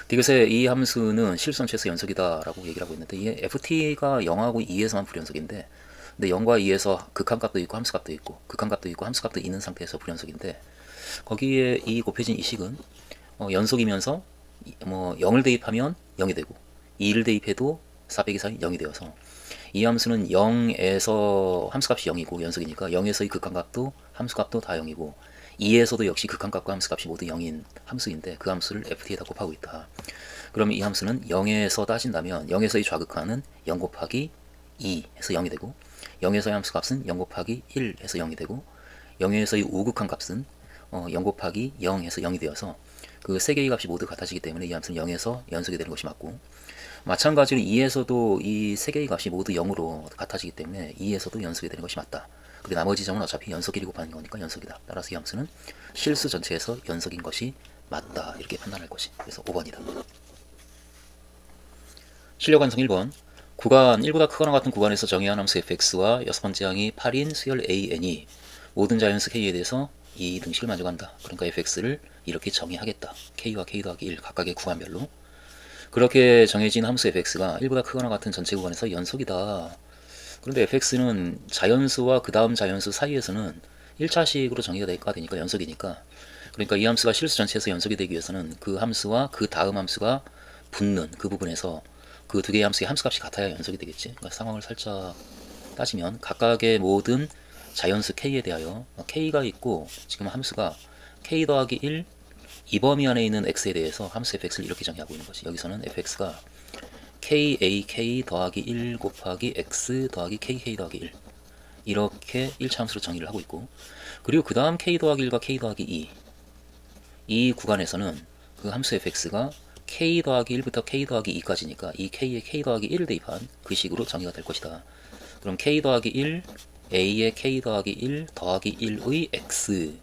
디귿의 이 함수는 실수전체에서 연속이다 라고 얘기를 하고 있는데, 이 ft가 0하고 2에서만 불연속인데, 근데 0과 2에서 극한값도 있고 함수값도 있고, 극한값도 있고 함수값도 있는 상태에서 불연속인데, 거기에 이 곱해진 이 식은 연속이면서 0을 대입하면 0이 되고 2를 대입해도 4 빼기 4인 0이 되어서, 이 함수는 0에서 함수값이 0이고 연속이니까 0에서의 극한값도 함수값도 다 0이고, 2에서도 역시 극한값과 함수값이 모두 0인 함수인데, 그 함수를 ft에다 곱하고 있다. 그러면 이 함수는 0에서 따진다면 0에서의 좌극한은 0 곱하기 2 해서 0이 되고, 0에서의 함수값은 0 곱하기 1 해서 0이 되고, 0에서의 우극한값은 0 곱하기 0 해서 0이 되어서, 그 세 개의 값이 모두 같아지기 때문에 이 함수는 0에서 연속이 되는 것이 맞고, 마찬가지로 2에서도 이 세 개의 값이 모두 0으로 같아지기 때문에 2에서도 연속이 되는 것이 맞다. 그리고 나머지 점은 어차피 연속끼리 곱하는 거니까 연속이다. 따라서 이 함수는 실수 전체에서 연속인 것이 맞다. 이렇게 판단할 것이. 그래서 5번이다. 실력 완성 1번. 구간 1보다 크거나 같은 구간에서 정의한 함수 fx와 여섯 번째 항이 8인 수열 an이 모든 자연수 k에 대해서 이 등식을 만족한다. 그러니까 fx를 이렇게 정의하겠다. k와 k 더하기 1 각각의 구간별로. 그렇게 정해진 함수 fx가 1보다 크거나 같은 전체 구간에서 연속이다. 그런데 fx는 자연수와 그 다음 자연수 사이에서는 1차식으로 정의가 되니까 연속이니까, 그러니까 이 함수가 실수 전체에서 연속이 되기 위해서는 그 함수와 그 다음 함수가 붙는 그 부분에서 그 두 개의 함수의 함수값이 같아야 연속이 되겠지. 그러니까 상황을 살짝 따지면 각각의 모든 자연수 k에 대하여 k가 있고, 지금 함수가 k 더하기 1, 이 범위 안에 있는 x에 대해서 함수 fx를 이렇게 정의하고 있는 거지. 여기서는 fx가 kak 더하기 1 곱하기 x 더하기 kk 더하기 1, 이렇게 1차 함수로 정의를 하고 있고, 그리고 그 다음 k 더하기 1과 k 더하기 2, 이 구간에서는 그 함수 fx가 k 더하기 1부터 k 더하기 2까지니까 이 k에 k 더하기 1을 대입한 그 식으로 정의가 될 것이다. 그럼 k 더하기 1 a의 k 더하기 1 더하기 1의 x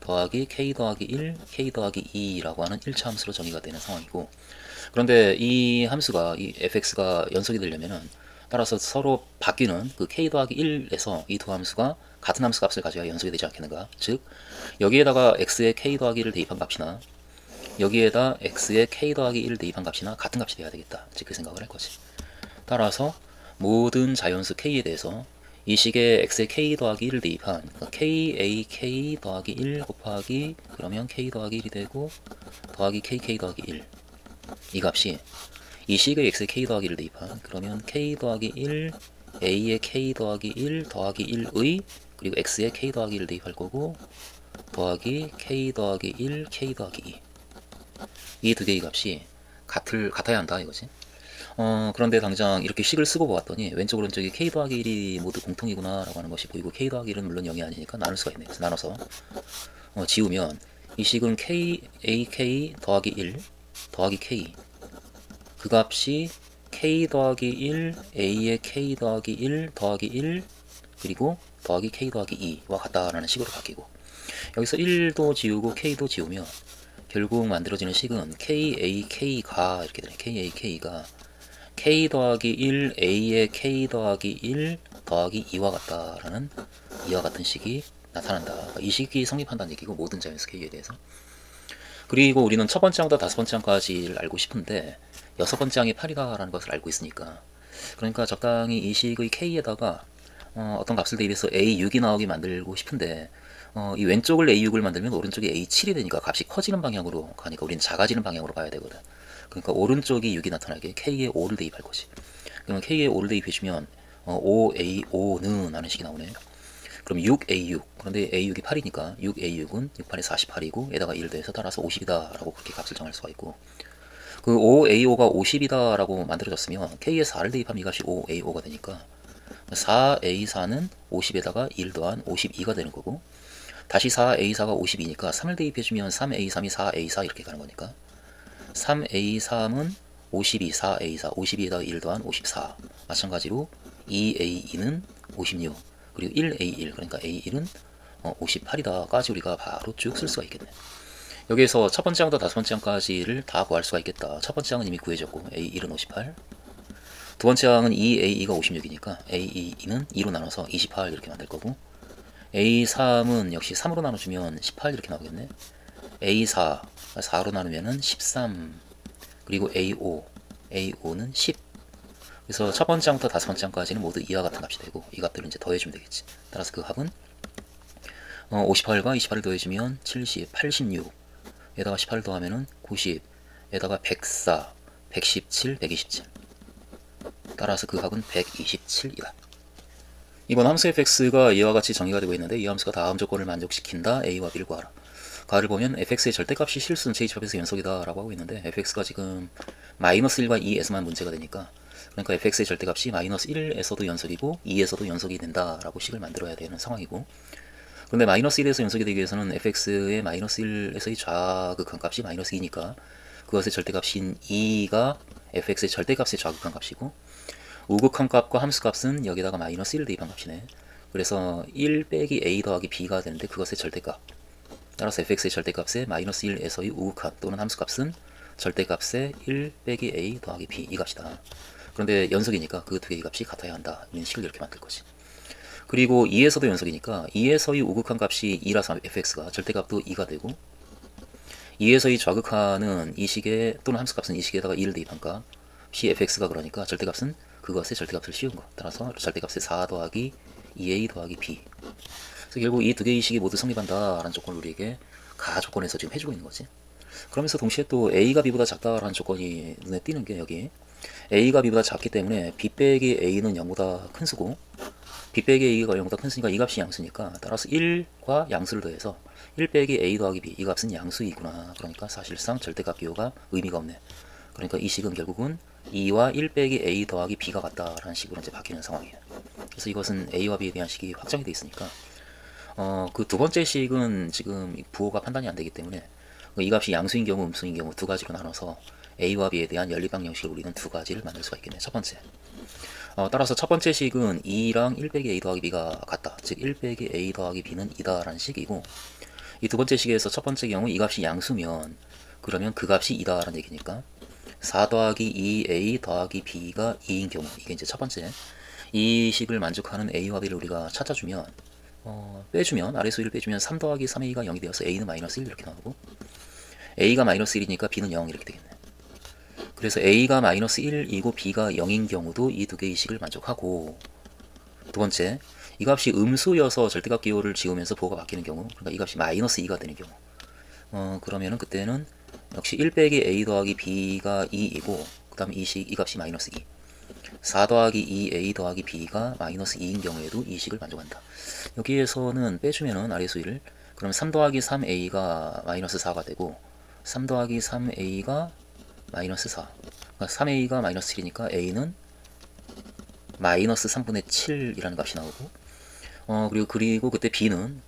더하기 k 더하기 1 k 더하기 2라고 하는 1차 함수로 정의가 되는 상황이고, 그런데 이 함수가 이 fx가 연속이 되려면은 따라서 서로 바뀌는 그 k 더하기 1에서 이 두 함수가 같은 함수 값을 가져야 연속이 되지 않겠는가. 즉 여기에다가 x의 k 더하기 1을 대입한 값이나 여기에다 x의 k 더하기 1을 대입한 값이나 같은 값이 돼야 되겠다. 즉 그 생각을 할 거지. 따라서 모든 자연수 k에 대해서 이 식의 x의 k 더하기 1을 대입한 ka k 더하기 1 곱하기 그러면 k 더하기 1이 되고 더하기 kk 더하기 1, 이 값이 이 식의 x의 k 더하기 1을 대입한 그러면 k 더하기 1 a의 k 더하기 1 더하기 1의 그리고 x의 k 더하기 1을 대입할 거고 더하기 k 더하기 1 k 더하기 2, 이 두 개의 값이 같아야 한다 이거지. 그런데 당장 이렇게 식을 쓰고 보았더니 왼쪽 오른쪽이 k 더하기 1이 모두 공통이구나 라고 하는 것이 보이고, k 더하기 1은 물론 0이 아니니까 나눌 수가 있네. 그래서 나눠서 지우면 이 식은 k 더하기 1 더하기 k, 그 값이 k 더하기 1 a의 k 더하기 1 더하기 1 그리고 더하기 k 더하기 2와 같다라는 식으로 바뀌고, 여기서 1도 지우고 k도 지우면 결국 만들어지는 식은 k가 이렇게 되네. k가 k 더하기 1 a의 k 더하기 1 더하기 2와 같다라는 이와 같은 식이 나타난다. 이 식이 성립한다는 얘기고, 모든 자연수 k에 대해서. 그리고 우리는 첫 번째 항부터 다섯 번째 항까지를 알고 싶은데 여섯 번째 항이 8이다라는 것을 알고 있으니까, 그러니까 적당히 이 식의 k에다가 어떤 값을 대입해서 a6이 나오게 만들고 싶은데 이 왼쪽을 a6을 만들면 오른쪽이 a7이 되니까 값이 커지는 방향으로 가니까 우리는 작아지는 방향으로 봐야 되거든. 그러니까 오른쪽이 6이 나타나게 k에 5를 대입할 것이. 그러면 k에 5를 대입해주면 5a5는 하는 식이 나오네. 그럼 6a6, 그런데 a6이 8이니까 6a6은 6, 8에 48이고 에다가 1을 더해서 따라서 50이다 라고 그렇게 값을 정할 수가 있고, 그 5a5가 50이다 라고 만들어졌으면 k에 4를 대입하면 이 값이 5a5가 되니까 4a4는 50에다가 1 더한 52가 되는 거고, 다시 4a4가 52니까 3을 대입해주면 3a3이 4a4 이렇게 가는 거니까 3a3은 52, 4a4, 52에다가 1 더한 54, 마찬가지로 2a2는 56, 그리고 1a1, 그러니까 a1은 58이다까지 우리가 바로 쭉 쓸 수가 있겠네. 여기에서 첫 번째 항부터 다섯 번째 항까지를 다 구할 수가 있겠다. 첫 번째 항은 이미 구해졌고 a1은 58, 두 번째 항은 2a2가 56이니까 a2는 2로 나눠서 28 이렇게 만들 거고, a3은 역시 3으로 나눠주면 18 이렇게 나오겠네. a4 4로 나누면은 13, 그리고 a5는 10. 그래서 첫 번째 항부터 다섯 번째 항까지는 모두 이와 같은 값이 되고, 이 값들을 이제 더해주면 되겠지. 따라서 그 합은 58과 28을 더해주면 70, 86, 에다가 18을 더하면은 90, 에다가 104, 117, 127. 따라서 그 합은 127이다. 이번 함수 fx가 이와 같이 정의가 되고 있는데, 이 함수가 다음 조건을 만족시킨다. a와 b를 구하라. 가를 보면 fx의 절대값이 실수는 제2집합에서 연속이다 라고 하고 있는데, fx가 지금 마이너스 1과 2에서만 문제가 되니까, 그러니까 fx의 절대값이 마이너스 1에서도 연속이고 2에서도 연속이 된다 라고 식을 만들어야 되는 상황이고, 그런데 마이너스 1에서 연속이 되기 위해서는 fx의 마이너스 1에서의 좌극한 값이 마이너스 2니까 그것의 절대값인 2가 fx의 절대값의 좌극한 값이고, 우극한 값과 함수값은 여기다가 마이너스 1을 대입한 값이네. 그래서 1 빼기 a 더하기 b가 되는데 그것의 절대값, 따라서 fx의 절대값의 마이너스 1에서의 우극한 또는 함수값은 절대값의 1 빼기 a 더하기 b, 이 값이다. 그런데 연속이니까 그 두 개의 값이 같아야 한다. 이런 식을 이렇게 만들 거지. 그리고 2에서도 연속이니까 2에서의 우극한 값이 2라서 fx가 절대값도 2가 되고, 2에서의 좌극한은 이 식에 또는 함수값은 이 식에다가 2를 대입한 값이 fx가, 그러니까 절대값은 그것의 절대값을 씌운 거. 따라서 절대값의 4 더하기 2a 더하기 b. 그래서 결국 이 두 개의 식이 모두 성립한다라는 조건을 우리에게 가 조건에서 지금 해주고 있는 거지. 그러면서 동시에 또 a가 b보다 작다라는 조건이 눈에 띄는 게, 여기 a가 b보다 작기 때문에 b 빼기 a는 0보다 큰 수고, b 빼기 a가 0보다 큰 수니까 이 값이 양수니까, 따라서 1과 양수를 더해서 1 빼기 a 더하기 b, 이 값은 양수이구나. 그러니까 사실상 절대값 기호가 의미가 없네. 그러니까 이 식은 결국은 2와 1 빼기 a 더하기 b가 같다라는 식으로 이제 바뀌는 상황이에요. 그래서 이것은 a와 b에 대한 식이 확정이 되어 있으니까 그 두 번째 식은 지금 부호가 판단이 안 되기 때문에 이 값이 양수인 경우 음수인 경우 두 가지로 나눠서 a와 b에 대한 연립 방정식을 우리는 두 가지를 만들 수가 있겠네. 첫 번째, 따라서 첫 번째 식은 2랑 1 빼기 a 더하기 b가 같다. 즉 1 빼기 a 더하기 b는 2다 라는 식이고, 이 두 번째 식에서 첫 번째 경우 이 값이 양수면 그러면 그 값이 2다 라는 얘기니까 4 더하기 2a 더하기 b가 2인 경우, 이게 이제 첫 번째 이 식을 만족하는 a와 b를 우리가 찾아주면 빼주면 아래수 1 빼주면 3 더하기 3a가 0이 되어서 a는 마이너스 1 이렇게 나오고, a가 마이너스 1이니까 b는 0 이렇게 되겠네. 그래서 a가 마이너스 1이고 b가 0인 경우도 이 두 개의 식을 만족하고, 두 번째 이 값이 음수여서 절대값 기호를 지우면서 부호가 바뀌는 경우, 그러니까 이 값이 마이너스 2가 되는 경우, 그러면은 그때는 역시 1 빼기 a 더하기 b가 2이고 그 다음 이 값이 마이너스 2, 4 더하기 2a 더하기 b가 마이너스 2인 경우에도 이 식을 만족한다. 여기에서는 빼주면은 아래수 1을, 그럼 3 더하기 3a가 마이너스 4가 되고 3 더하기 3a가 마이너스 4, 그러니까 3a가 마이너스 7이니까 a는 마이너스 3분의 7이라는 값이 나오고, 그리고 그때 b는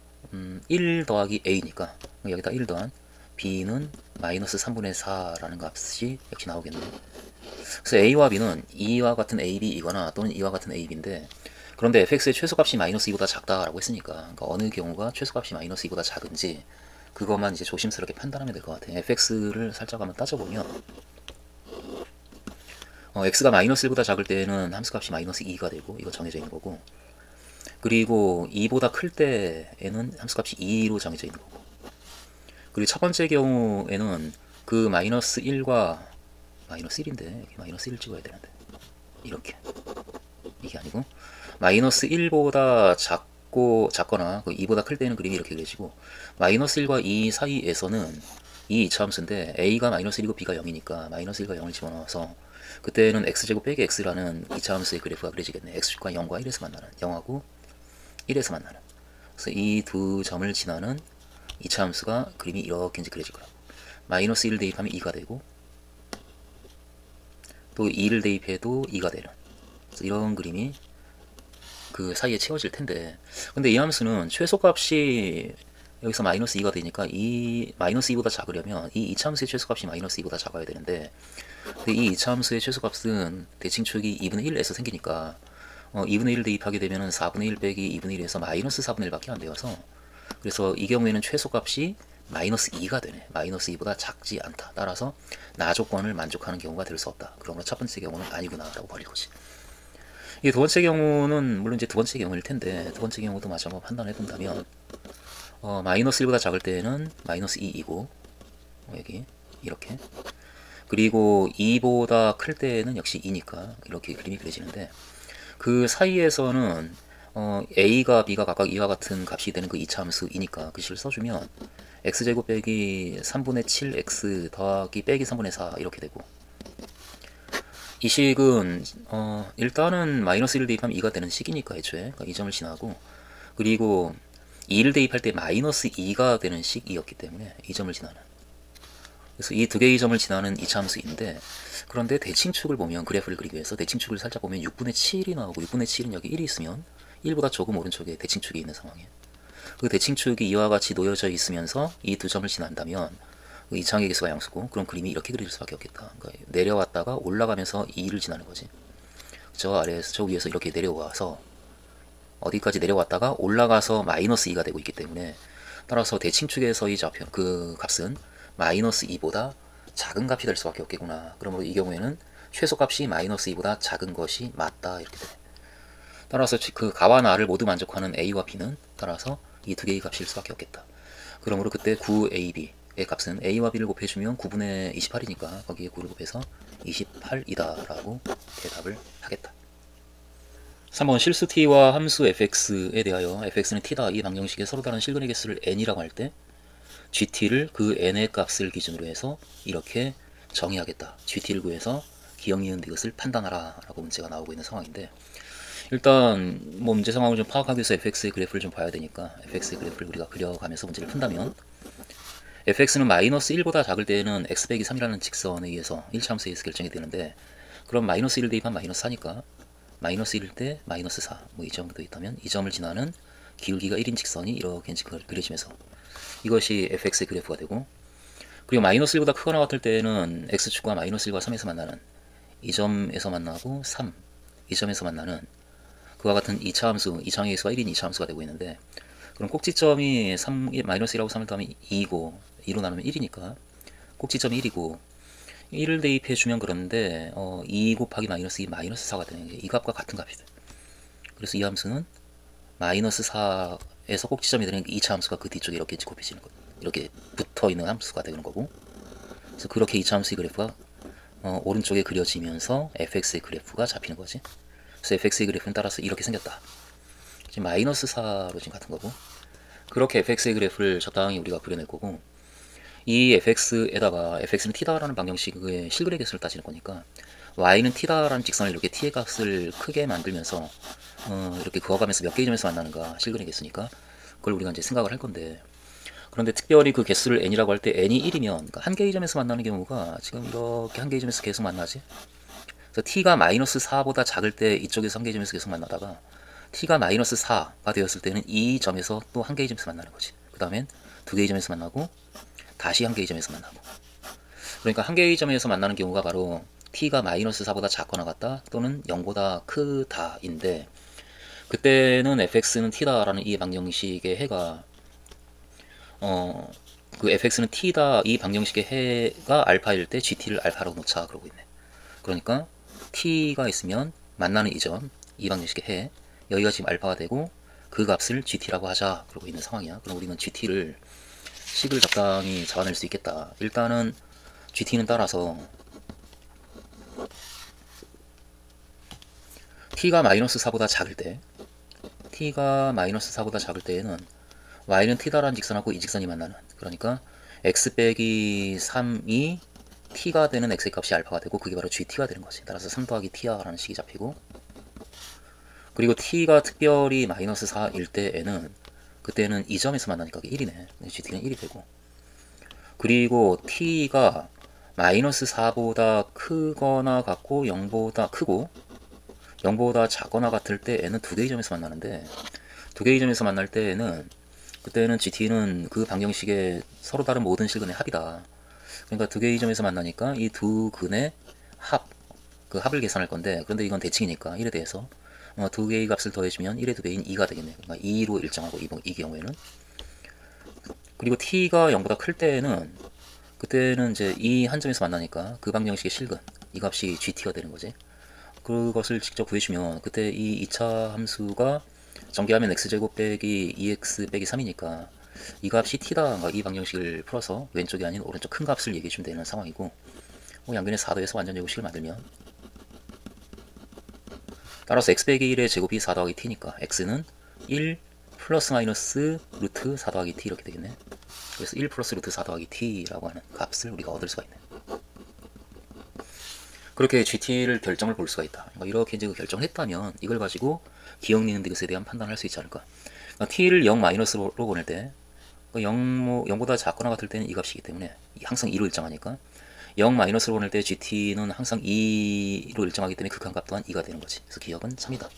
1 더하기 a니까 여기다 1 더한 b는 마이너스 3분의 4라는 값이 역시 나오겠네요. 그래서 a와 b는 2와 같은 ab이거나 또는 2와 같은 ab인데, 그런데 fx의 최소값이 마이너스 2보다 작다라고 했으니까, 그러니까 어느 경우가 최소값이 마이너스 2보다 작은지 그것만 이제 조심스럽게 판단하면 될 것 같아요. fx를 살짝 한번 따져보면 x가 마이너스 1보다 작을 때는 함수값이 마이너스 2가 되고 이거 정해져 있는 거고, 그리고 2보다 클 때에는 함수값이 2로 정해져 있는 거고, 그리고 첫 번째 경우에는 그 마이너스 1과 마이너스 1인데 여기 마이너스 1을 찍어야 되는데 이렇게, 이게 아니고 마이너스 1보다 작거나 그 2보다 클 때는 그림이 이렇게 그려지고, 마이너스 1과 2 사이에서는 이 이차함수인데 a가 마이너스 1이고 b가 0이니까 마이너스 1과 0을 집어넣어서 그때는 x제곱 빼기 x라는 이차함수의 그래프가 그려지겠네. x축과 0과 1에서 만나는, 0하고 1에서 만나는. 그래서 이 두 점을 지나는 이차함수가 그림이 이렇게 이제 그려질 거라고. 마이너스 1을 대입하면 2가 되고 또 2를 대입해도 2가 되는, 그래서 이런 그림이 그 사이에 채워질 텐데, 근데 이 함수는 최소값이 여기서 마이너스 2가 되니까 이 마이너스 2보다 작으려면 이 이차함수의 최소값이 마이너스 2보다 작아야 되는데, 근데 이 이차함수의 최소값은 대칭축이 2분의 1에서 생기니까 2분의 1을 대입하게 되면 4분의 1 빼기 2분의 1에서 마이너스 4분의 1밖에 안 되어서, 그래서 이 경우에는 최소값이 마이너스 2가 되네. 마이너스 2보다 작지 않다. 따라서 나 조건을 만족하는 경우가 될 수 없다. 그러므로 첫 번째 경우는 아니구나 라고 버릴 거지. 이 두 번째 경우는 물론 이제 두 번째 경우일 텐데, 두 번째 경우도 마저 한번 판단해 본다면 마이너스 1보다 작을 때는 마이너스 2이고 여기 이렇게, 그리고 2보다 클 때는 역시 2니까 이렇게 그림이 그려지는데, 그 사이에서는 a가 b가 각각 2와 같은 값이 되는 그 이차함수이니까 그 식을 써주면 x제곱 빼기 3분의 7x 더하기 빼기 3분의 4 이렇게 되고, 이 식은 일단은 마이너스 1을 대입하면 2가 되는 식이니까 애초에, 그러니까 이 점을 지나고, 그리고 2를 대입할 때 마이너스 2가 되는 식이었기 때문에 이 점을 지나는, 그래서 이 두 개의 점을 지나는 이차함수인데, 그런데 대칭축을 보면, 그래프를 그리기 위해서 대칭축을 살짝 보면 6분의 7이 나오고 6분의 7은 여기 1이 있으면 1보다 조금 오른쪽에 대칭축이 있는 상황이에요. 그 대칭축이 이와 같이 놓여져 있으면서 이 두 점을 지난다면 그 이차항의 개수가 양수고, 그럼 그림이 이렇게 그릴 수밖에 없겠다. 그러니까 내려왔다가 올라가면서 2를 지나는 거지. 저 아래에서 저 위에서 이렇게 내려와서 어디까지 내려왔다가 올라가서 마이너스 2가 되고 있기 때문에, 따라서 대칭축에서의 좌표 그 값은 마이너스 2보다 작은 값이 될 수밖에 없겠구나. 그러므로 이 경우에는 최소값이 마이너스 2보다 작은 것이 맞다 이렇게 돼. 따라서 그 가와 나를 모두 만족하는 a와 b는 따라서 이 두 개의 값일 수밖에 없겠다. 그러므로 그때 9ab의 값은 a와 b를 곱해주면 9분의 28이니까 거기에 9를 곱해서 28이다 라고 대답을 하겠다. 3번 실수 t와 함수 fx에 대하여 fx는 t다 이 방정식의 서로 다른 실근의 개수를 n이라고 할 때 gt를 그 n의 값을 기준으로 해서 이렇게 정의하겠다. gt를 구해서 기억, 니은, 디귿을 판단하라 라고 문제가 나오고 있는 상황인데, 일단 뭐 문제 상황을 좀 파악하기 위해서 fx의 그래프를 좀 봐야 되니까 fx의 그래프를 우리가 그려가면서 문제를 푼다면, fx는 마이너스 1보다 작을 때는 x 빼기 3이라는 직선에 의해서 1차함수에 의해서 결정이 되는데, 그럼 마이너스 1을 대입하면 마이너스 4니까 마이너스 1일 때 마이너스 4, 뭐 이 정도 있다면 이 점을 지나는 기울기가 1인 직선이 이렇게 그려지면서 이것이 fx의 그래프가 되고, 그리고 마이너스 1보다 크거나 같을 때는 x축과 마이너스 1과 3에서 만나는 이 점에서 만나고 3, 이 점에서 만나는 그와 같은 2차 함수, 2차항의 수가 1인 2차 함수가 되고 있는데, 그럼 꼭지점이 3, 마이너스 1하고 3을 더하면 2이고 2로 나누면 1이니까 꼭지점이 1이고 1을 대입해주면 그런데 2 곱하기 마이너스 2 마이너스 4가 되는 게 이 값과 같은 값이다. 그래서 이 함수는 마이너스 4에서 꼭지점이 되는 2차 함수가 그 뒤쪽에 이렇게 곱해지는 거, 이렇게 붙어있는 함수가 되는 거고, 그래서 그렇게 2차 함수의 그래프가 오른쪽에 그려지면서 fx의 그래프가 잡히는 거지. 그래서 fx의 그래프는 따라서 이렇게 생겼다. 지금 마이너스 4로 지금 같은 거고, 그렇게 fx의 그래프를 적당히 우리가 그려낼 거고, 이 fx에다가 fx는 t다라는 방정식의 실그레 개수를 따지는 거니까 y는 t다라는 직선을 이렇게 t의 값을 크게 만들면서 이렇게 그어가면서 몇 개의 점에서 만나는가 실그레 개수니까 그걸 우리가 이제 생각을 할 건데, 그런데 특별히 그 개수를 n이라고 할 때 n이 1이면 그러니까 한 개의 점에서 만나는 경우가 지금 이렇게 한 개의 점에서 계속 만나지. 그래서 t가 마이너스 4보다 작을 때 이쪽에서 한 개의 점에서 계속 만나다가 t가 마이너스 4가 되었을 때는 이 점에서 또 한 개의 점에서 만나는 거지. 그 다음엔 두 개의 점에서 만나고 다시 한 개의 점에서 만나고. 그러니까 한 개의 점에서 만나는 경우가 바로 t가 마이너스 4보다 작거나 같다 또는 0보다 크다인데, 그때는 fx는 t다라는 이 방정식의 해가 그 fx는 t다 이 방정식의 해가 알파일 때 gt를 알파라고 놓자 그러고 있네. 그러니까 t가 있으면 만나는 이 점, 이 방정식의 해, 여기가 지금 알파가 되고 그 값을 gt라고 하자 그러고 있는 상황이야. 그럼 우리는 gt를 식을 적당히 잡아낼 수 있겠다. 일단은 gt는 따라서 t가 마이너스 4보다 작을 때, t가 마이너스 4보다 작을 때에는 y는 t다라는 직선하고 이 직선이 만나는, 그러니까 x 빼기 3이 t가 되는 x의 값이 알파가 되고 그게 바로 gt가 되는 거지. 따라서 3 더하기 t야라는 식이 잡히고, 그리고 t가 특별히 마이너스 4일 때에는 그때는 이 점에서 만나니까 그게 1이네. gt는 1이 되고, 그리고 t가 마이너스 4보다 크거나 같고 0보다 크고 0보다 작거나 같을 때 n은 두 개의 점에서 만나는데, 두 개의 점에서 만날 때에는 그때는 gt는 그 방정식의 서로 다른 모든 실근의 합이다. 그러니까 두 개의 점에서 만나니까 이 두 근의 합, 그 합을 계산할 건데, 그런데 이건 대칭이니까 1에 대해서 두 개의 값을 더해주면 1의 두 배인 2가 되겠네. 그러니까 2로 일정하고 이 경우에는. 그리고 t가 0보다 클 때에는 그때는 이제 이 한 점에서 만나니까 그 방정식의 실근, 이 값이 gt가 되는 거지. 그것을 직접 구해주면 그때 이 2차 함수가 전개하면 x제곱 빼기 2x 빼기 3이니까 이 값이 t다. 그러니까 이 방정식을 풀어서 왼쪽이 아닌 오른쪽 큰 값을 얘기해주면 되는 상황이고, 양변의 4도에서 완전 제곱식을 만들면 따라서 x 빼기 1의 제곱이 4 더하기 t니까 x는 1 플러스 마이너스 루트 4 더하기 t 이렇게 되겠네. 그래서 1 플러스 루트 4 더하기 t라고 하는 값을 우리가 얻을 수가 있네. 그렇게 gt를 결정을 볼 수가 있다. 이렇게 이제 결정을 했다면 이걸 가지고 기억니은 것에 대한 판단을 할 수 있지 않을까. t를 0 마이너스로 보낼 때 0보다 작거나 같을 때는 이 값이기 때문에 항상 2로 일정하니까 0 마이너스로 보낼 때 gt는 항상 2로 일정하기 때문에 극한값 또한 2가 되는 거지. 그래서 기억은 3이다.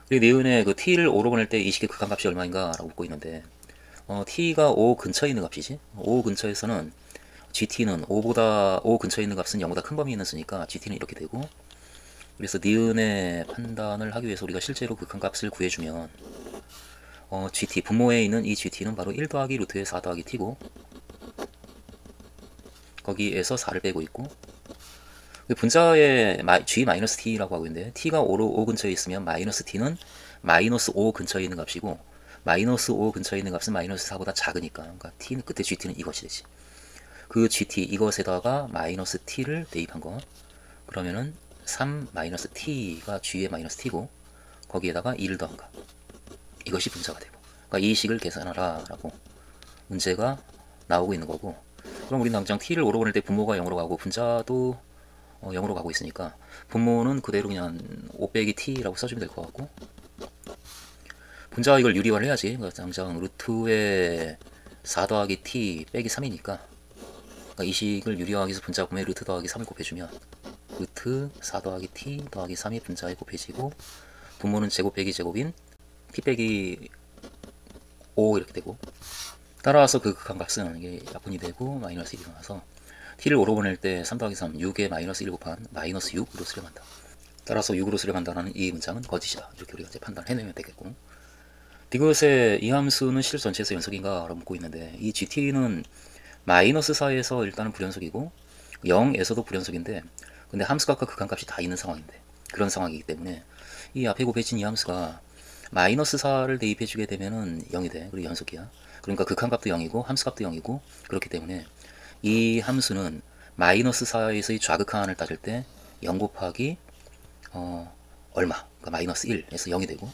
그리고 니은에 그 t를 5로 보낼 때 이 식의 극한값이 얼마인가 라고 묻고 있는데, t가 5 근처에 있는 값이지. 5 근처에서는 gt는 5 근처에 있는 값은 0보다 큰 범위에 있는 수니까 gt는 이렇게 되고, 그래서 니은의 판단을 하기 위해서 우리가 실제로 극한값을 구해주면 gt, 분모에 있는 이 gt는 바로 1 더하기 루트의 4 더하기 t고, 거기에서 4를 빼고 있고, 분자에 g-t라고 하고 있는데 t가 5 근처에 있으면 마이너스 t는 마이너스 5 근처에 있는 값이고, 마이너스 5 근처에 있는 값은 마이너스 4보다 작으니까, 그러니까 t는 그때 gt는 이것이 되지. 그 gt 이것에다가 마이너스 t를 대입한 거, 그러면은 3 마이너스 t가 g의 마이너스 t고 거기에다가 2를 더한 거, 이것이 분자가 되고, 그러니까 이 식을 계산하라 라고 문제가 나오고 있는 거고, 그럼 우리는 당장 t를 5로 보낼 때 분모가 0으로 가고 분자도 0으로 가고 있으니까 분모는 그대로 그냥 5 빼기 t라고 써주면 될 것 같고, 분자 이걸 유리화를 해야지. 그러니까 당장 루트의 4 더하기 t 빼기 3이니까 이 식을 유리화하기 위해서 분자 보면 루트 더하기 3을 곱해주면 루트 4 더하기 t 더하기 3이 분자에 곱해지고, 분모는 제곱 빼기 제곱인 t 빼기 5 이렇게 되고, 따라서 그 극한값은 이게 약분이 되고 마이너스 1이 나와서 t를 5로 보낼 때 3 더하기 3 6에 마이너스 1 곱한 마이너스 6으로 수렴한다. 따라서 6으로 수렴한다는 이 문장은 거짓이다. 이렇게 우리가 이제 판단해내면 되겠고. 디귿의 이 함수는 실 전체에서 연속인가? 라고 묻고 있는데, 이 GT는 마이너스 4에서 일단은 불연속이고 0에서도 불연속인데, 근데 함수값과 극한값이 다 있는 상황인데, 그런 상황이기 때문에 이 앞에 곱해진 이 함수가 마이너스 4를 대입해주게 되면은 0이 돼. 그리고 연속이야. 그러니까 극한값도 0이고 함수값도 0이고, 그렇기 때문에 이 함수는 마이너스 4에서의 좌극한을 따질 때 0 곱하기 얼마? 그러니까 마이너스 1에서 0이 되고,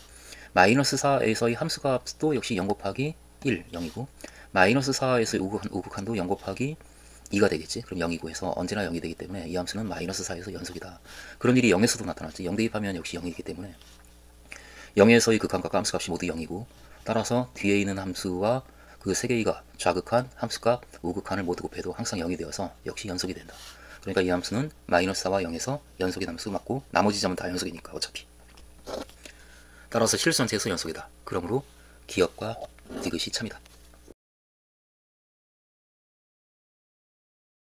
마이너스 4에서의 함수값도 역시 0 곱하기 1, 0이고, 마이너스 4에서의 우극한도 0 곱하기 2가 되겠지. 그럼 0이고 해서 언제나 0이 되기 때문에 이 함수는 마이너스 4에서 연속이다. 그런 일이 0에서도 나타났지. 0 대입하면 역시 0이기 때문에 0에서의 극한값과 함수값이 모두 0이고, 따라서 뒤에 있는 함수와 그 세 개의 값, 좌극한, 함수값, 우극한을 모두 곱해도 항상 0이 되어서 역시 연속이 된다. 그러니까 이 함수는 마이너스 4와 0에서 연속인 함수 맞고, 나머지 점은 다 연속이니까 어차피. 따라서 실수 전체에서 연속이다. 그러므로 기억과 디귿이 참이다.